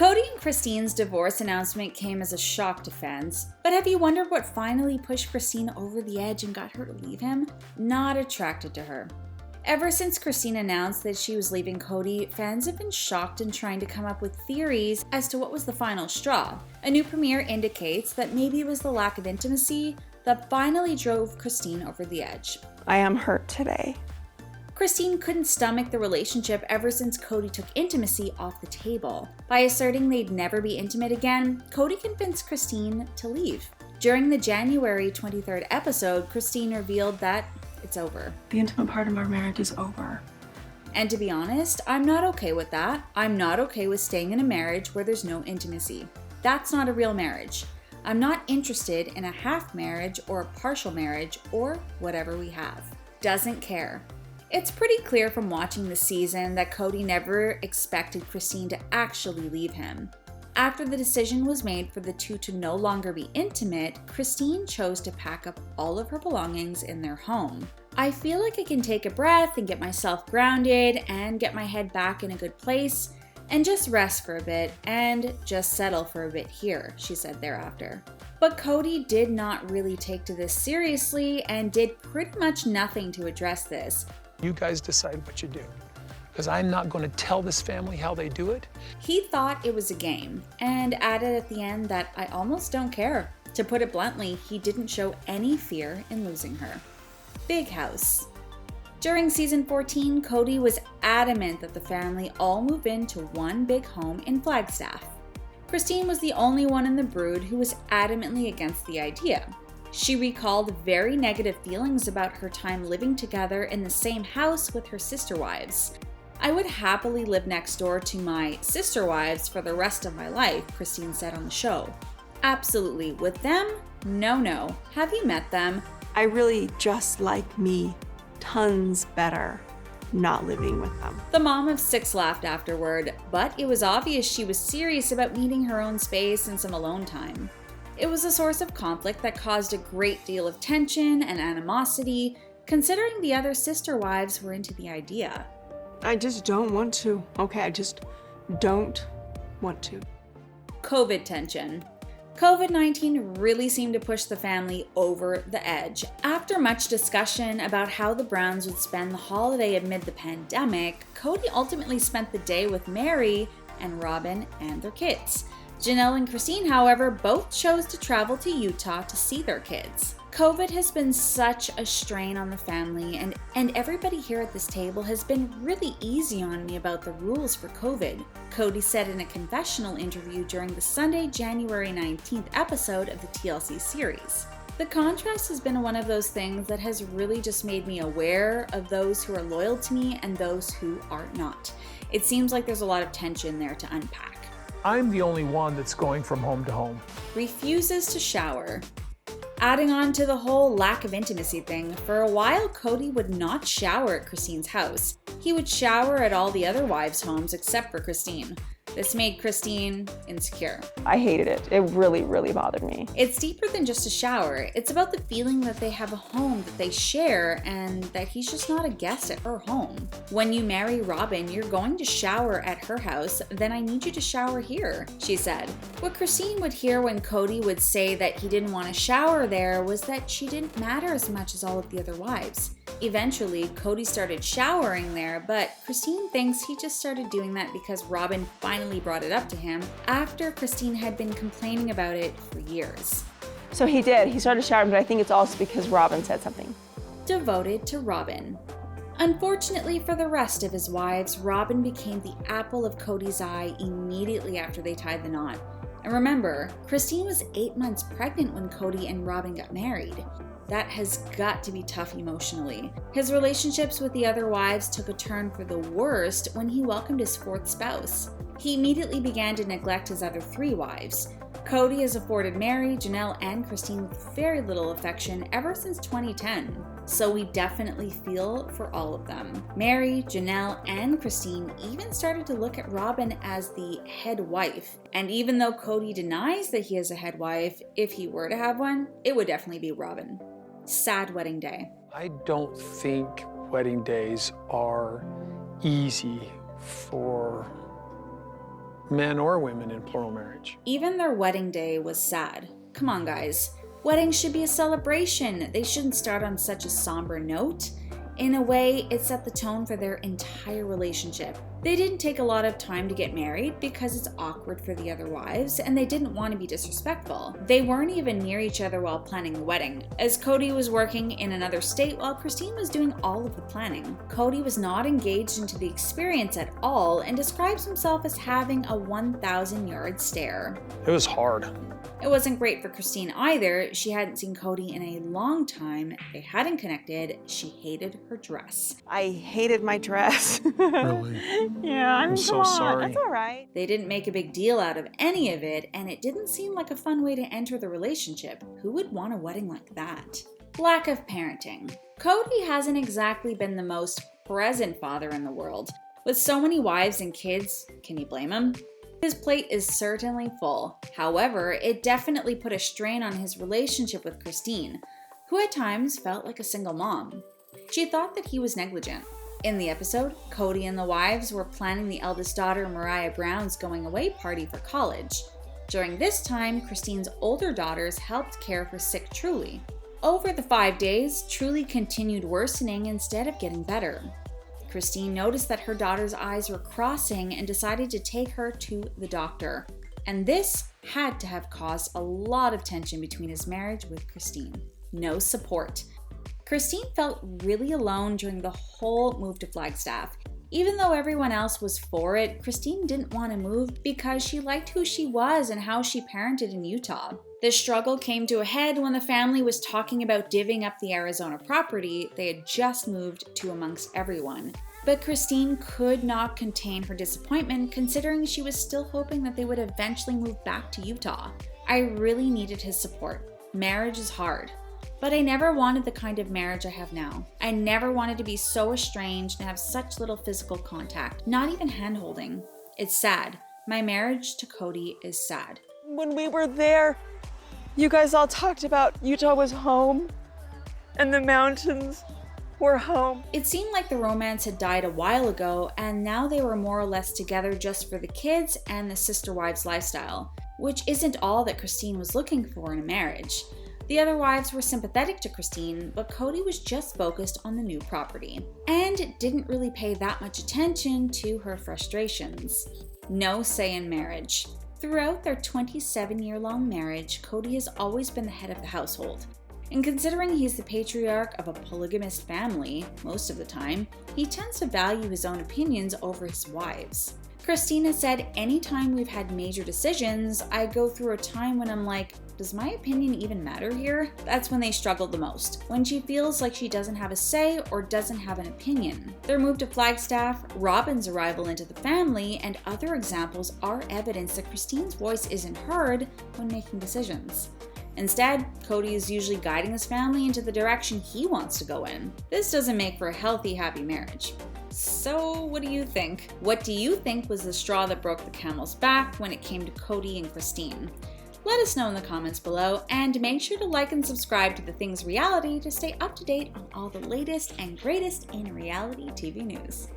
Kody and Christine's divorce announcement came as a shock to fans, but have you wondered what finally pushed Christine over the edge and got her to leave him? Not attracted to her. Ever since Christine announced that she was leaving Kody, fans have been shocked and trying to come up with theories as to what was the final straw. A new premiere indicates that maybe it was the lack of intimacy that finally drove Christine over the edge. I am hurt today. Christine couldn't stomach the relationship ever since Kody took intimacy off the table. By asserting they'd never be intimate again, Kody convinced Christine to leave. During the January 23rd episode, Christine revealed that it's over. The intimate part of our marriage is over. And to be honest, I'm not okay with that. I'm not okay with staying in a marriage where there's no intimacy. That's not a real marriage. I'm not interested in a half marriage or a partial marriage or whatever we have. Doesn't care. It's pretty clear from watching the season that Kody never expected Christine to actually leave him. After the decision was made for the two to no longer be intimate, Christine chose to pack up all of her belongings in their home. I feel like I can take a breath and get myself grounded and get my head back in a good place and just rest for a bit and just settle for a bit here, she said thereafter. But Kody did not really take to this seriously and did pretty much nothing to address this. You guys decide what you do, because I'm not going to tell this family how they do it. He thought it was a game and added at the end that I almost don't care. To put it bluntly, he didn't show any fear in losing her. Big house. During season 14, Kody was adamant that the family all move into one big home in Flagstaff. Christine was the only one in the brood who was adamantly against the idea. She recalled very negative feelings about her time living together in the same house with her sister wives. I would happily live next door to my sister wives for the rest of my life, Christine said on the show. Absolutely. With them? No. Have you met them? I really just like me tons better not living with them. The mom of 6 laughed afterward, but it was obvious she was serious about needing her own space and some alone time. It was a source of conflict that caused a great deal of tension and animosity, considering the other sister wives were into the idea. I just don't want to. Okay, I just don't want to. COVID tension. COVID-19 really seemed to push the family over the edge. After much discussion about how the Browns would spend the holiday amid the pandemic, Kody ultimately spent the day with Mary and Robyn and their kids. Janelle and Christine, however, both chose to travel to Utah to see their kids. COVID has been such a strain on the family, and everybody here at this table has been really easy on me about the rules for COVID, Kody said in a confessional interview during the Sunday, January 19th episode of the TLC series. The contrast has been one of those things that has really just made me aware of those who are loyal to me and those who are not. It seems like there's a lot of tension there to unpack. I'm the only one that's going from home to home. Refuses to shower. Adding on to the whole lack of intimacy thing, for a while Kody would not shower at Christine's house. He would shower at all the other wives' homes except for Christine. This made Christine insecure. I hated it. It really, really bothered me. It's deeper than just a shower. It's about the feeling that they have a home that they share and that he's just not a guest at her home. When you marry Robyn, you're going to shower at her house, then I need you to shower here, she said. What Christine would hear when Kody would say that he didn't want to shower there was that she didn't matter as much as all of the other wives. Eventually, Kody started showering there, but Christine thinks he just started doing that because Robyn finally brought it up to him after Christine had been complaining about it for years. So he did. He started showering, but I think it's also because Robyn said something. Devoted to Robyn. Unfortunately for the rest of his wives, Robyn became the apple of Kody's eye immediately after they tied the knot. And remember, Christine was 8 months pregnant when Kody and Robyn got married. That has got to be tough emotionally. His relationships with the other wives took a turn for the worst when he welcomed his 4th spouse. He immediately began to neglect his other 3 wives. Kody has afforded Mary, Janelle, and Christine with very little affection ever since 2010. So we definitely feel for all of them. Mary, Janelle, and Christine even started to look at Robyn as the head wife. And even though Kody denies that he is a head wife, if he were to have one, it would definitely be Robyn. Sad wedding day. I don't think wedding days are easy for men or women in plural marriage. Even their wedding day was sad. Come on, guys. Weddings should be a celebration. They shouldn't start on such a somber note. In a way, it set the tone for their entire relationship. They didn't take a lot of time to get married because it's awkward for the other wives, and they didn't want to be disrespectful. They weren't even near each other while planning the wedding, as Kody was working in another state while Christine was doing all of the planning. Kody was not engaged into the experience at all and describes himself as having a 1,000-yard stare. It was hard. It wasn't great for Christine either. She hadn't seen Kody in a long time. They hadn't connected. She hated her dress. I hated my dress. Really? Yeah, I'm so sorry. That's all right. They didn't make a big deal out of any of it, and it didn't seem like a fun way to enter the relationship. Who would want a wedding like that? Lack of parenting. Kody hasn't exactly been the most present father in the world. With so many wives and kids, can you blame him? His plate is certainly full. However, it definitely put a strain on his relationship with Christine, who at times felt like a single mom. She thought that he was negligent. In the episode, Kody and the wives were planning the eldest daughter Mariah Brown's going away party for college. During this time, Christine's older daughters helped care for sick Truly. Over the 5 days, Truly continued worsening instead of getting better. Christine noticed that her daughter's eyes were crossing and decided to take her to the doctor. And this had to have caused a lot of tension between his marriage with Christine. No support. Christine felt really alone during the whole move to Flagstaff. Even though everyone else was for it, Christine didn't want to move because she liked who she was and how she parented in Utah. The struggle came to a head when the family was talking about divvying up the Arizona property they had just moved to amongst everyone. But Christine could not contain her disappointment, considering she was still hoping that they would eventually move back to Utah. I really needed his support. Marriage is hard. But I never wanted the kind of marriage I have now. I never wanted to be so estranged and have such little physical contact, not even hand-holding. It's sad. My marriage to Kody is sad. When we were there, you guys all talked about Utah was home and the mountains were home. It seemed like the romance had died a while ago, and now they were more or less together just for the kids and the sister wives lifestyle, which isn't all that Christine was looking for in a marriage. The other wives were sympathetic to Christine, but Kody was just focused on the new property and didn't really pay that much attention to her frustrations. No say in marriage. Throughout their 27-year-long marriage, Kody has always been the head of the household. And considering he's the patriarch of a polygamous family most of the time, he tends to value his own opinions over his wives. Christina said, anytime we've had major decisions, I go through a time when I'm like, does my opinion even matter here? That's when they struggle the most, when she feels like she doesn't have a say or doesn't have an opinion. Their move to Flagstaff, Robyn's arrival into the family, and other examples are evidence that Christine's voice isn't heard when making decisions. Instead, Kody is usually guiding his family into the direction he wants to go in. This doesn't make for a healthy, happy marriage. So, what do you think? What do you think was the straw that broke the camel's back when it came to Kody and Christine? Let us know in the comments below, and make sure to like and subscribe to The Things Reality to stay up to date on all the latest and greatest in reality TV news.